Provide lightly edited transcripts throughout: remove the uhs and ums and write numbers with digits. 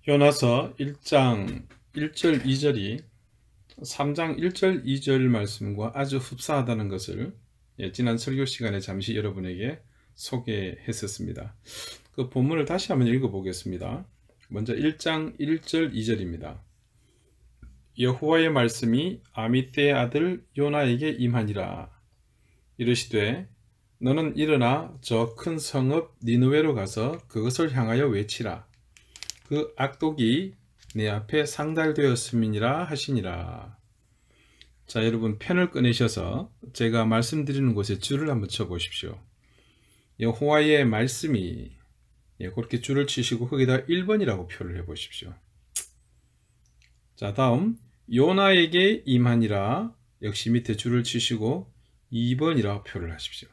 요나서 1장 1절 2절이 3장 1절 2절 말씀과 아주 흡사하다는 것을 지난 설교 시간에 잠시 여러분에게 소개했었습니다. 그 본문을 다시 한번 읽어보겠습니다. 먼저 1장 1절 2절입니다. 여호와의 말씀이 아미떼의 아들 요나에게 임하니라. 이르시되 너는 일어나 저 큰 성읍 니느웨로 가서 그것을 향하여 외치라. 그 악독이 내 앞에 상달되었음이니라 하시니라. 자, 여러분 펜을 꺼내셔서 제가 말씀드리는 곳에 줄을 한번 쳐보십시오. 여호와의 말씀이 그렇게 줄을 치시고 거기다 1번이라고 표를 해보십시오. 자, 다음 요나에게 임하니라 역시 밑에 줄을 치시고 2번이라고 표를 하십시오.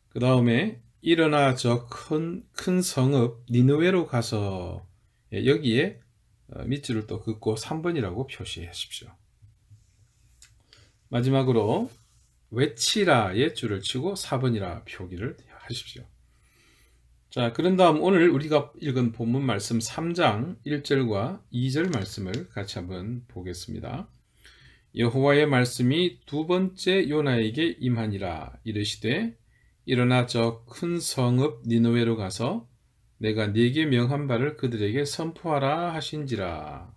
그 다음에 일어나 저 큰 성읍 니느웨로 가서 여기에 밑줄을 또 긋고 3번이라고 표시하십시오. 마지막으로 외치라의 줄을 치고 4번이라 표기를 하십시오. 자, 그런 다음 오늘 우리가 읽은 본문 말씀 3장 1절과 2절 말씀을 같이 한번 보겠습니다. 여호와의 말씀이 두 번째 요나에게 임하니라. 이르시되 일어나 저 큰 성읍 니느웨로 가서 내가 네게 명한 바를 그들에게 선포하라 하신지라.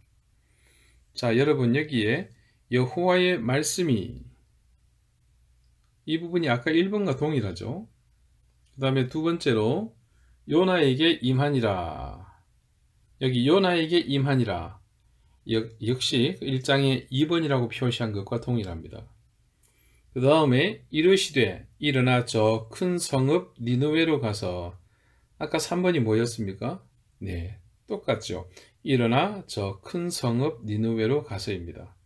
자, 여러분 여기에 여호와의 말씀이 이 부분이 아까 1번과 동일하죠. 그 다음에 두 번째로 요나에게 임하니라. 여기 요나에게 임하니라. 역시 1장에 2번이라고 표시한 것과 동일합니다. 그 다음에 이르시되 일어나 저 큰 성읍 니느웨로 가서 아까 3번이 뭐였습니까? 네, 똑같죠. 일어나 저 큰 성읍 니느웨로 가서입니다.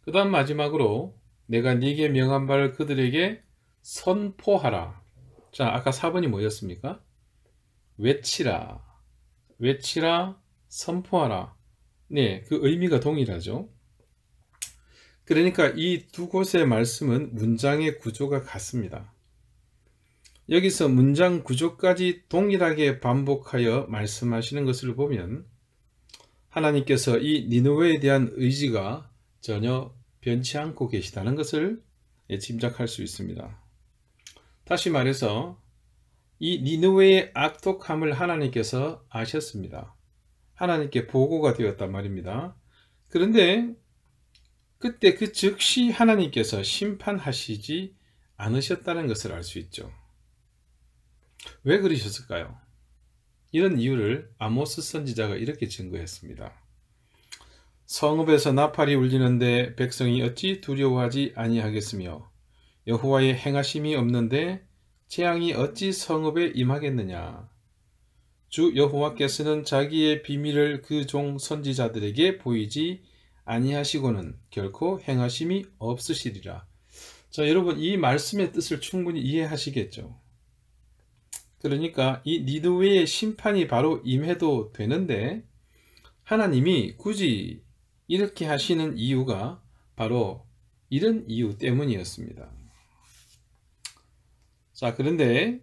그 다음 마지막으로 내가 네게 명한 바를 그들에게 선포하라. 자, 아까 4번이 뭐였습니까? 외치라. 외치라, 선포하라. 네, 그 의미가 동일하죠. 그러니까 이 두 곳의 말씀은 문장의 구조가 같습니다. 여기서 문장 구조까지 동일하게 반복하여 말씀하시는 것을 보면 하나님께서 이 니느웨에 대한 의지가 전혀 변치 않고 계시다는 것을 짐작할 수 있습니다. 다시 말해서 이 니느웨의 악독함을 하나님께서 아셨습니다. 하나님께 보고가 되었단 말입니다. 그런데 그때 그 즉시 하나님께서 심판하시지 않으셨다는 것을 알 수 있죠. 왜 그러셨을까요? 이런 이유를 아모스 선지자가 이렇게 증거했습니다. 성읍에서 나팔이 울리는데 백성이 어찌 두려워하지 아니하겠으며 여호와의 행하심이 없는데 재앙이 어찌 성읍에 임하겠느냐. 주 여호와께서는 자기의 비밀을 그 종 선지자들에게 보이지 아니하시고는 결코 행하심이 없으시리라. 자, 여러분 이 말씀의 뜻을 충분히 이해하시겠죠. 그러니까 이 니느웨의 심판이 바로 임해도 되는데 하나님이 굳이 이렇게 하시는 이유가 바로 이런 이유 때문이었습니다. 자, 그런데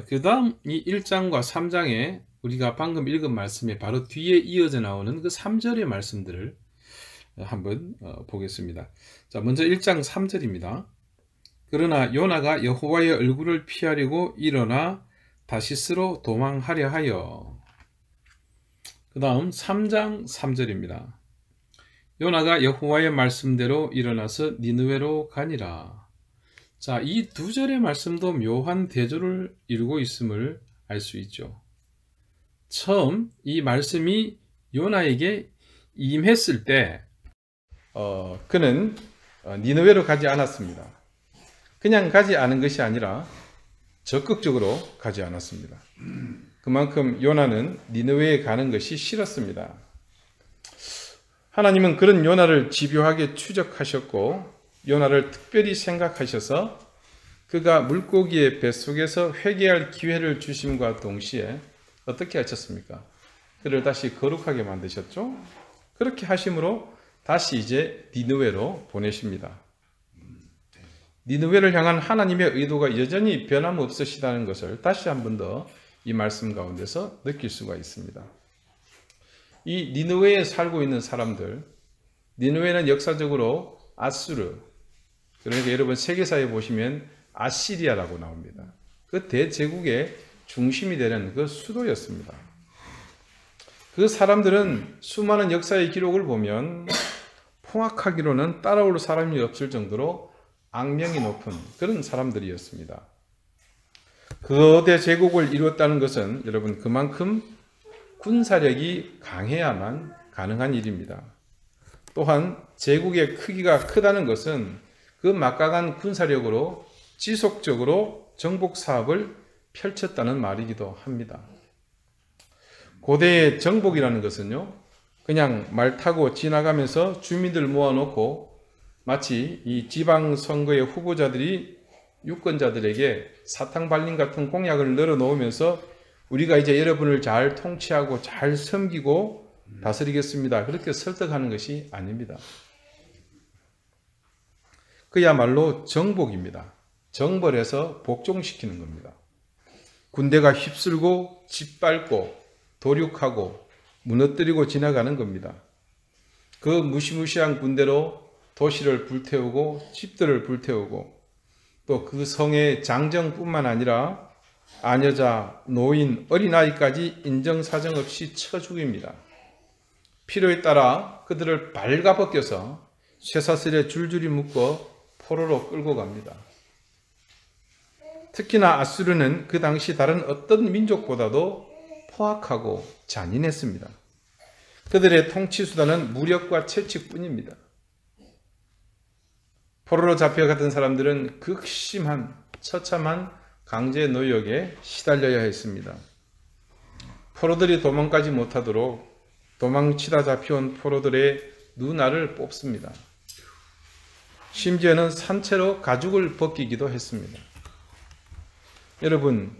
그 다음 이 1장과 3장에 우리가 방금 읽은 말씀에 바로 뒤에 이어져 나오는 그 3절의 말씀들을 한번 보겠습니다. 자, 먼저 1장 3절입니다. 그러나 요나가 여호와의 얼굴을 피하려고 일어나 다시스로 도망하려 하여. 그 다음 3장 3절입니다. 요나가 여호와의 말씀대로 일어나서 니느웨로 가니라. 자, 이 두 절의 말씀도 묘한 대조를 이루고 있음을 알 수 있죠. 처음 이 말씀이 요나에게 임했을 때 그는 니느웨로 가지 않았습니다. 그냥 가지 않은 것이 아니라 적극적으로 가지 않았습니다. 그만큼 요나는 니느웨에 가는 것이 싫었습니다. 하나님은 그런 요나를 집요하게 추적하셨고 요나를 특별히 생각하셔서 그가 물고기의 뱃속에서 회개할 기회를 주심과 동시에 어떻게 하셨습니까? 그를 다시 거룩하게 만드셨죠? 그렇게 하심으로 다시 이제 니느웨로 보내십니다. 니느웨를 향한 하나님의 의도가 여전히 변함없으시다는 것을 다시 한 번 더 이 말씀 가운데서 느낄 수가 있습니다. 이 니느웨에 살고 있는 사람들, 니느웨는 역사적으로 아수르, 그러니까 여러분 세계사에 보시면 아시리아라고 나옵니다. 그 대제국의 중심이 되는 그 수도였습니다. 그 사람들은 수많은 역사의 기록을 보면 포악하기로는 따라올 사람이 없을 정도로 악명이 높은 그런 사람들이었습니다. 거대 제국을 이루었다는 것은 여러분 그만큼 군사력이 강해야만 가능한 일입니다. 또한 제국의 크기가 크다는 것은 그 막강한 군사력으로 지속적으로 정복 사업을 펼쳤다는 말이기도 합니다. 고대의 정복이라는 것은요, 그냥 말 타고 지나가면서 주민들 모아놓고 마치 이 지방선거의 후보자들이 유권자들에게 사탕발림 같은 공약을 늘어놓으면서 우리가 이제 여러분을 잘 통치하고 잘 섬기고 다스리겠습니다. 그렇게 설득하는 것이 아닙니다. 그야말로 정복입니다. 정벌해서 복종시키는 겁니다. 군대가 휩쓸고 짓밟고 도륙하고 무너뜨리고 지나가는 겁니다. 그 무시무시한 군대로 도시를 불태우고 집들을 불태우고 또 그 성의 장정뿐만 아니라 아녀자, 노인, 어린아이까지 인정사정 없이 쳐 죽입니다. 필요에 따라 그들을 발가벗겨서 쇠사슬에 줄줄이 묶어 포로로 끌고 갑니다. 특히나 아수르는 그 당시 다른 어떤 민족보다도 포악하고 잔인했습니다. 그들의 통치 수단은 무력과 채찍뿐입니다. 포로로 잡혀갔던 사람들은 극심한 처참한 강제 노역에 시달려야 했습니다. 포로들이 도망가지 못하도록 도망치다 잡혀온 포로들의 누나를 뽑습니다. 심지어는 산채로 가죽을 벗기기도 했습니다. 여러분,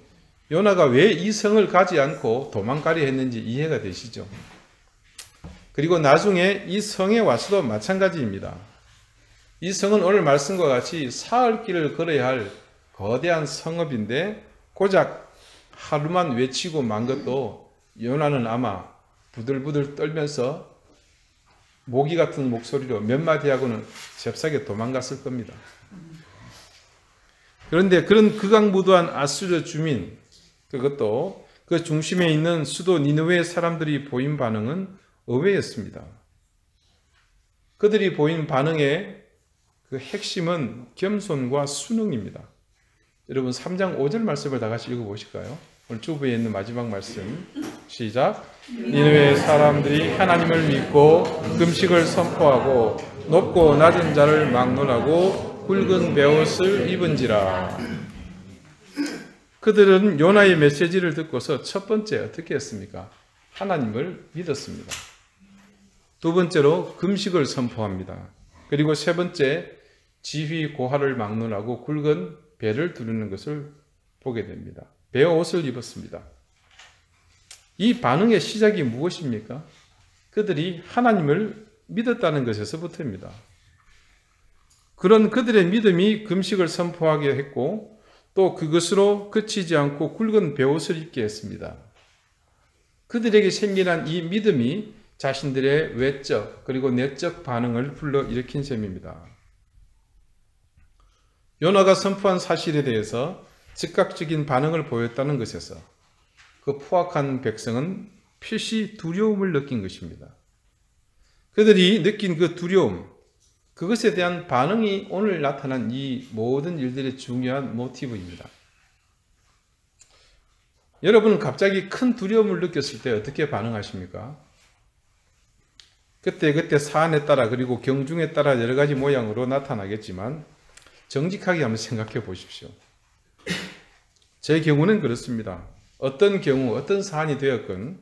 요나가 왜 이 성을 가지 않고 도망가려 했는지 이해가 되시죠? 그리고 나중에 이 성에 와서도 마찬가지입니다. 이 성은 오늘 말씀과 같이 사흘길을 걸어야 할 거대한 성읍인데 고작 하루만 외치고 만 것도 요나는 아마 부들부들 떨면서 모기 같은 목소리로 몇 마디 하고는 잽싸게 도망갔을 겁니다. 그런데 그런 극악무도한 아수르 주민, 그것도 그 중심에 있는 수도 니느웨 사람들이 보인 반응은 의외였습니다. 그들이 보인 반응의 그 핵심은 겸손과 순응입니다. 여러분 3장 5절 말씀을 다 같이 읽어보실까요? 오늘 주부에 있는 마지막 말씀 시작. 니느웨 사람들이 하나님을 믿고 금식을 선포하고 높고 낮은 자를 막론하고 굵은 베옷을 입은지라. 그들은 요나의 메시지를 듣고서 첫 번째 어떻게 했습니까? 하나님을 믿었습니다. 두 번째로 금식을 선포합니다. 그리고 세 번째 지휘 고하를 막론하고 굵은 배를 두르는 것을 보게 됩니다. 베옷을 입었습니다. 이 반응의 시작이 무엇입니까? 그들이 하나님을 믿었다는 것에서부터입니다. 그런 그들의 믿음이 금식을 선포하게 했고 또 그것으로 그치지 않고 굵은 베옷을 입게 했습니다. 그들에게 생겨난 이 믿음이 자신들의 외적 그리고 내적 반응을 불러일으킨 셈입니다. 요나가 선포한 사실에 대해서 즉각적인 반응을 보였다는 것에서 그 포악한 백성은 필시 두려움을 느낀 것입니다. 그들이 느낀 그 두려움, 그것에 대한 반응이 오늘 나타난 이 모든 일들의 중요한 모티브입니다. 여러분은 갑자기 큰 두려움을 느꼈을 때 어떻게 반응하십니까? 그때 사안에 따라 그리고 경중에 따라 여러 가지 모양으로 나타나겠지만 정직하게 한번 생각해 보십시오. 제 경우는 그렇습니다. 어떤 경우, 어떤 사안이 되었건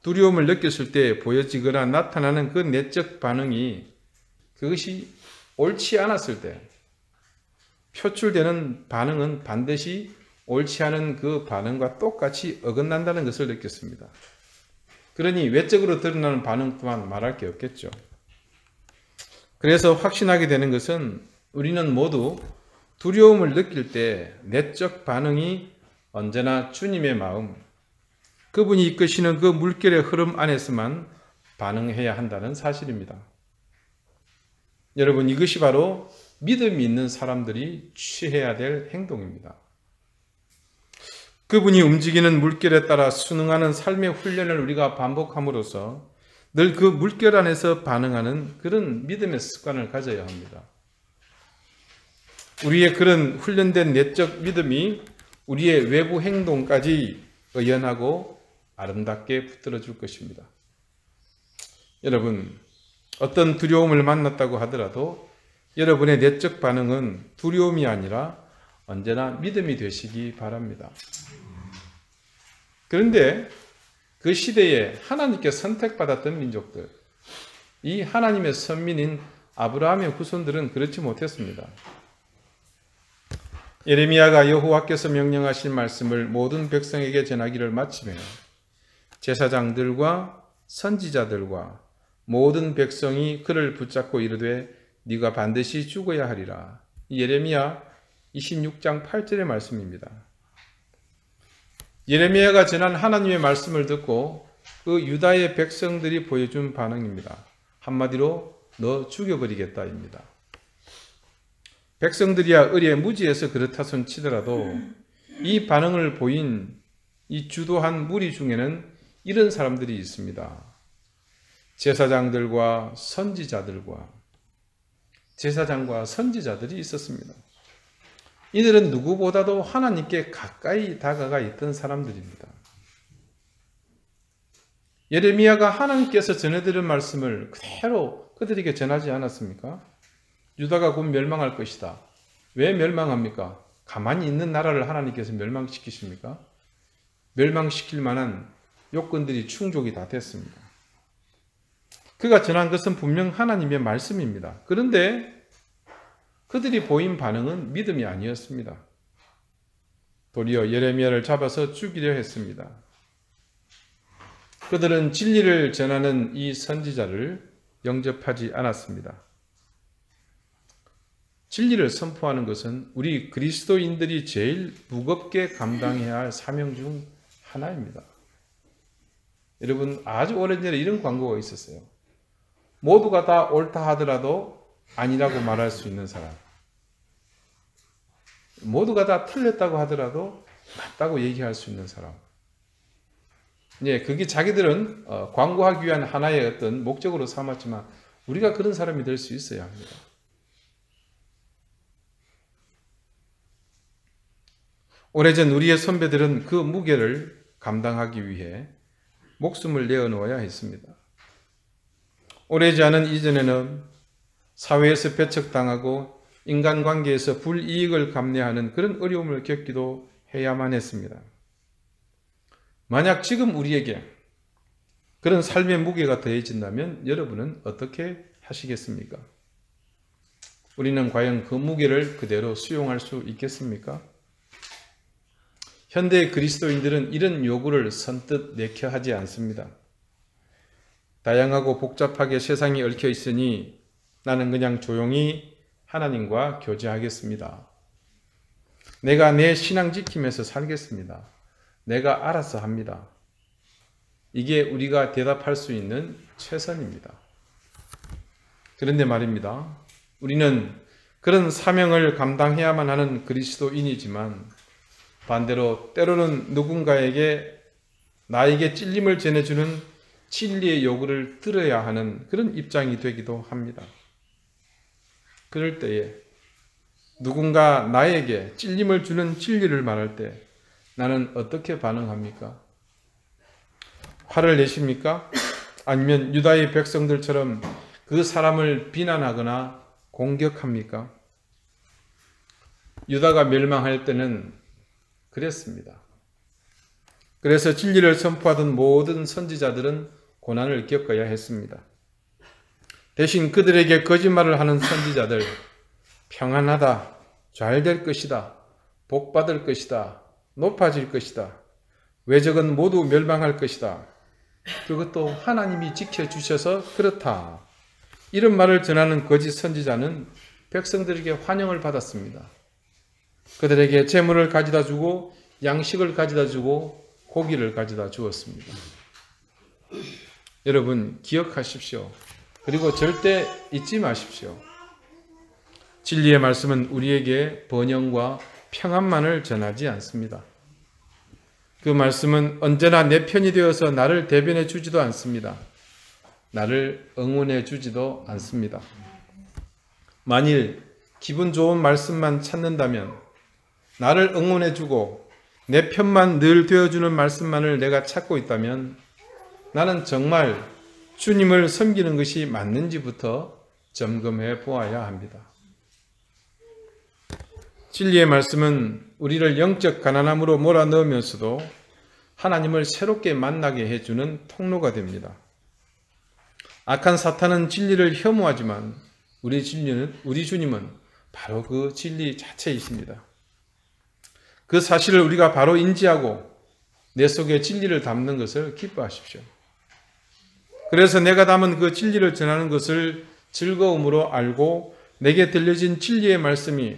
두려움을 느꼈을 때 보여지거나 나타나는 그 내적 반응이 그것이 옳지 않았을 때 표출되는 반응은 반드시 옳지 않은 그 반응과 똑같이 어긋난다는 것을 느꼈습니다. 그러니 외적으로 드러나는 반응 또한 말할 게 없겠죠. 그래서 확신하게 되는 것은 우리는 모두 두려움을 느낄 때 내적 반응이 언제나 주님의 마음, 그분이 이끄시는 그 물결의 흐름 안에서만 반응해야 한다는 사실입니다. 여러분, 이것이 바로 믿음이 있는 사람들이 취해야 될 행동입니다. 그분이 움직이는 물결에 따라 순응하는 삶의 훈련을 우리가 반복함으로써 늘 그 물결 안에서 반응하는 그런 믿음의 습관을 가져야 합니다. 우리의 그런 훈련된 내적 믿음이 우리의 외부 행동까지 의연하고 아름답게 붙들어 줄 것입니다. 여러분, 어떤 두려움을 만났다고 하더라도 여러분의 내적 반응은 두려움이 아니라 언제나 믿음이 되시기 바랍니다. 그런데 그 시대에 하나님께 선택받았던 민족들, 이 하나님의 선민인 아브라함의 후손들은 그렇지 못했습니다. 예레미야가 여호와께서 명령하신 말씀을 모든 백성에게 전하기를 마치며 제사장들과 선지자들과 모든 백성이 그를 붙잡고 이르되 네가 반드시 죽어야 하리라. 예레미야 26장 8절의 말씀입니다. 예레미야가 전한 하나님의 말씀을 듣고 그 유다의 백성들이 보여준 반응입니다. 한마디로 너 죽여버리겠다입니다. 백성들이야 의례 무지해서 그렇다 손 치더라도 이 반응을 보인 이 주도한 무리 중에는 이런 사람들이 있습니다. 제사장과 선지자들이 있었습니다. 이들은 누구보다도 하나님께 가까이 다가가 있던 사람들입니다. 예레미야가 하나님께서 전해드린 말씀을 그대로 그들에게 전하지 않았습니까? 유다가 곧 멸망할 것이다. 왜 멸망합니까? 가만히 있는 나라를 하나님께서 멸망시키십니까? 멸망시킬 만한 요건들이 충족이 다 됐습니다. 그가 전한 것은 분명 하나님의 말씀입니다. 그런데 그들이 보인 반응은 믿음이 아니었습니다. 도리어 예레미야를 잡아서 죽이려 했습니다. 그들은 진리를 전하는 이 선지자를 영접하지 않았습니다. 진리를 선포하는 것은 우리 그리스도인들이 제일 무겁게 감당해야 할 사명 중 하나입니다. 여러분, 아주 오래전에 이런 광고가 있었어요. 모두가 다 옳다 하더라도 아니라고 말할 수 있는 사람. 모두가 다 틀렸다고 하더라도 맞다고 얘기할 수 있는 사람. 예, 그게 자기들은 광고하기 위한 하나의 어떤 목적으로 삼았지만 우리가 그런 사람이 될 수 있어야 합니다. 오래전 우리의 선배들은 그 무게를 감당하기 위해 목숨을 내어놓아야 했습니다. 오래지 않은 이전에는 사회에서 배척당하고 인간관계에서 불이익을 감내하는 그런 어려움을 겪기도 해야만 했습니다. 만약 지금 우리에게 그런 삶의 무게가 더해진다면 여러분은 어떻게 하시겠습니까? 우리는 과연 그 무게를 그대로 수용할 수 있겠습니까? 현대 그리스도인들은 이런 요구를 선뜻 내켜 하지 않습니다. 다양하고 복잡하게 세상이 얽혀 있으니 나는 그냥 조용히 하나님과 교제하겠습니다. 내가 내 신앙 지키면서 살겠습니다. 내가 알아서 합니다. 이게 우리가 대답할 수 있는 최선입니다. 그런데 말입니다. 우리는 그런 사명을 감당해야만 하는 그리스도인이지만 반대로 때로는 누군가에게 나에게 찔림을 전해주는 진리의 요구를 들어야 하는 그런 입장이 되기도 합니다. 그럴 때에 누군가 나에게 찔림을 주는 진리를 말할 때 나는 어떻게 반응합니까? 화를 내십니까? 아니면 유다의 백성들처럼 그 사람을 비난하거나 공격합니까? 유다가 멸망할 때는 그랬습니다. 그래서 진리를 선포하던 모든 선지자들은 고난을 겪어야 했습니다. 대신 그들에게 거짓말을 하는 선지자들, 평안하다, 잘 될 것이다, 복 받을 것이다, 높아질 것이다, 외적은 모두 멸망할 것이다, 그것도 하나님이 지켜주셔서 그렇다, 이런 말을 전하는 거짓 선지자는 백성들에게 환영을 받았습니다. 그들에게 재물을 가져다 주고 양식을 가져다 주고 고기를 가져다 주었습니다. 여러분 기억하십시오. 그리고 절대 잊지 마십시오. 진리의 말씀은 우리에게 번영과 평안만을 전하지 않습니다. 그 말씀은 언제나 내 편이 되어서 나를 대변해 주지도 않습니다. 나를 응원해 주지도 않습니다. 만일 기분 좋은 말씀만 찾는다면, 나를 응원해 주고 내 편만 늘 되어주는 말씀만을 내가 찾고 있다면 나는 정말 주님을 섬기는 것이 맞는지부터 점검해 보아야 합니다. 진리의 말씀은 우리를 영적 가난함으로 몰아넣으면서도 하나님을 새롭게 만나게 해주는 통로가 됩니다. 악한 사탄은 진리를 혐오하지만 우리 주님은 바로 그 진리 자체이십니다. 그 사실을 우리가 바로 인지하고 내 속에 진리를 담는 것을 기뻐하십시오. 그래서 내가 담은 그 진리를 전하는 것을 즐거움으로 알고 내게 들려진 진리의 말씀이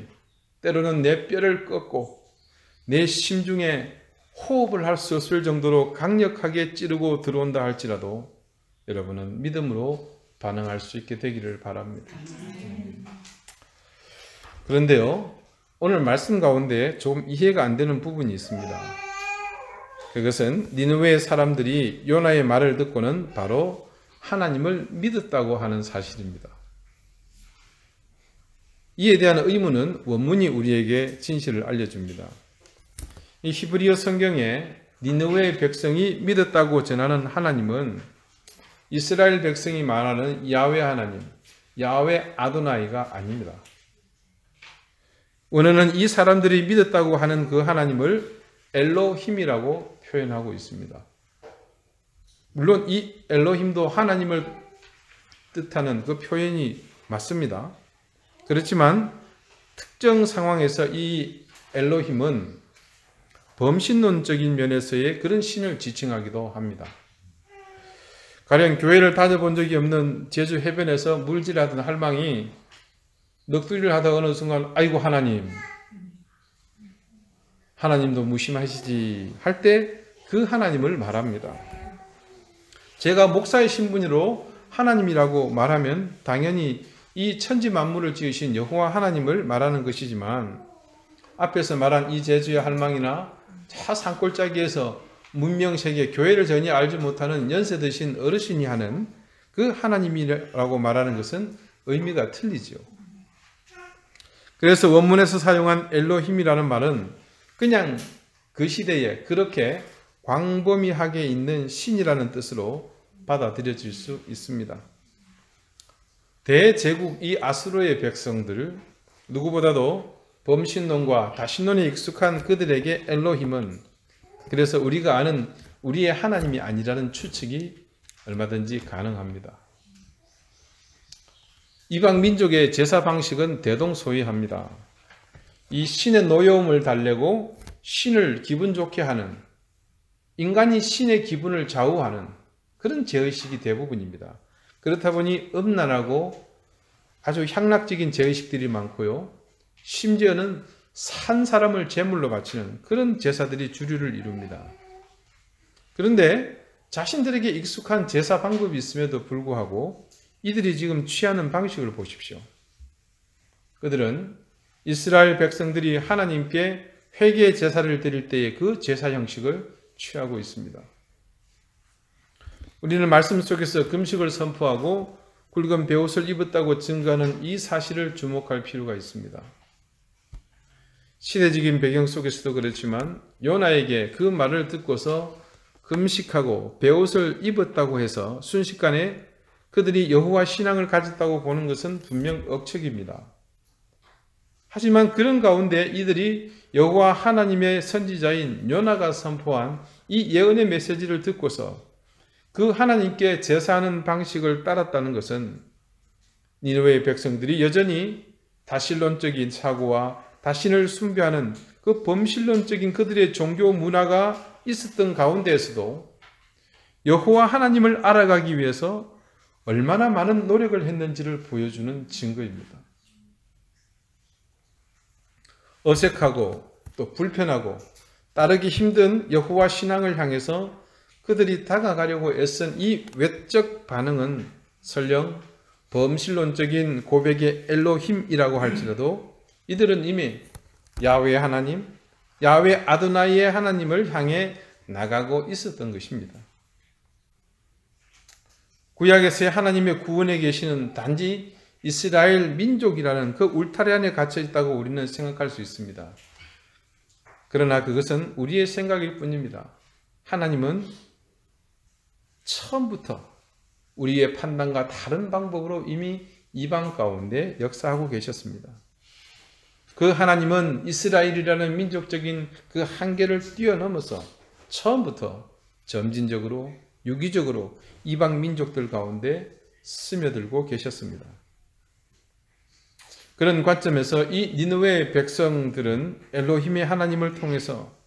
때로는 내 뼈를 꺾고 내 심중에 호흡을 할 수 없을 정도로 강력하게 찌르고 들어온다 할지라도 여러분은 믿음으로 반응할 수 있게 되기를 바랍니다. 그런데요, 오늘 말씀 가운데 조금 이해가 안 되는 부분이 있습니다. 그것은 니느웨의 사람들이 요나의 말을 듣고는 바로 하나님을 믿었다고 하는 사실입니다. 이에 대한 의문은 원문이 우리에게 진실을 알려줍니다. 이 히브리어 성경에 니느웨의 백성이 믿었다고 전하는 하나님은 이스라엘 백성이 말하는 야훼 하나님, 야훼 아도나이가 아닙니다. 원어는 이 사람들이 믿었다고 하는 그 하나님을 엘로힘이라고 표현하고 있습니다. 물론 이 엘로힘도 하나님을 뜻하는 그 표현이 맞습니다. 그렇지만 특정 상황에서 이 엘로힘은 범신론적인 면에서의 그런 신을 지칭하기도 합니다. 가령 교회를 다녀본 적이 없는 제주 해변에서 물질하던 할망이 넋두리를 하다가 어느 순간 아이고 하나님도 무심하시지 할 때 그 하나님을 말합니다. 제가 목사의 신분으로 하나님이라고 말하면 당연히 이 천지 만물을 지으신 여호와 하나님을 말하는 것이지만 앞에서 말한 이 제주의 할망이나 저 산골짜기에서 문명세계 교회를 전혀 알지 못하는 연세 드신 어르신이 하는 그 하나님이라고 말하는 것은 의미가 틀리지요. 그래서 원문에서 사용한 엘로힘이라는 말은 그냥 그 시대에 그렇게 광범위하게 있는 신이라는 뜻으로 받아들여질 수 있습니다. 대제국 이 아수르의 백성들, 누구보다도 범신론과 다신론에 익숙한 그들에게 엘로힘은 그래서 우리가 아는 우리의 하나님이 아니라는 추측이 얼마든지 가능합니다. 이방 민족의 제사 방식은 대동소이합니다. 이 신의 노여움을 달래고 신을 기분 좋게 하는, 인간이 신의 기분을 좌우하는 그런 제의식이 대부분입니다. 그렇다 보니 음란하고 아주 향락적인 제의식들이 많고요. 심지어는 산 사람을 제물로 바치는 그런 제사들이 주류를 이룹니다. 그런데 자신들에게 익숙한 제사 방법이 있음에도 불구하고 이들이 지금 취하는 방식을 보십시오. 그들은 이스라엘 백성들이 하나님께 회개 제사를 드릴 때의 그 제사 형식을 취하고 있습니다. 우리는 말씀 속에서 금식을 선포하고 굵은 베옷을 입었다고 증거하는 이 사실을 주목할 필요가 있습니다. 시대적인 배경 속에서도 그렇지만 요나에게 그 말을 듣고서 금식하고 베옷을 입었다고 해서 순식간에 그들이 여호와 신앙을 가졌다고 보는 것은 분명 억측입니다. 하지만 그런 가운데 이들이 여호와 하나님의 선지자인 요나가 선포한 이 예언의 메시지를 듣고서 그 하나님께 제사하는 방식을 따랐다는 것은 니느웨의 백성들이 여전히 다신론적인 사고와 다신을 숭배하는 그 범신론적인 그들의 종교 문화가 있었던 가운데에서도 여호와 하나님을 알아가기 위해서 얼마나 많은 노력을 했는지를 보여주는 증거입니다. 어색하고 또 불편하고 따르기 힘든 여호와 신앙을 향해서 그들이 다가가려고 애쓴 이 외적 반응은 설령 범신론적인 고백의 엘로힘이라고 할지라도 이들은 이미 야훼 하나님, 야훼 아도나이의 하나님을 향해 나가고 있었던 것입니다. 구약에서의 하나님의 구원에 계시는 단지 이스라엘 민족이라는 그 울타리 안에 갇혀 있다고 우리는 생각할 수 있습니다. 그러나 그것은 우리의 생각일 뿐입니다. 하나님은 처음부터 우리의 판단과 다른 방법으로 이미 이방 가운데 역사하고 계셨습니다. 그 하나님은 이스라엘이라는 민족적인 그 한계를 뛰어넘어서 처음부터 점진적으로 유기적으로 이방 민족들 가운데 스며들고 계셨습니다. 그런 관점에서 이 니느웨의 백성들은 엘로힘의 하나님을 통해서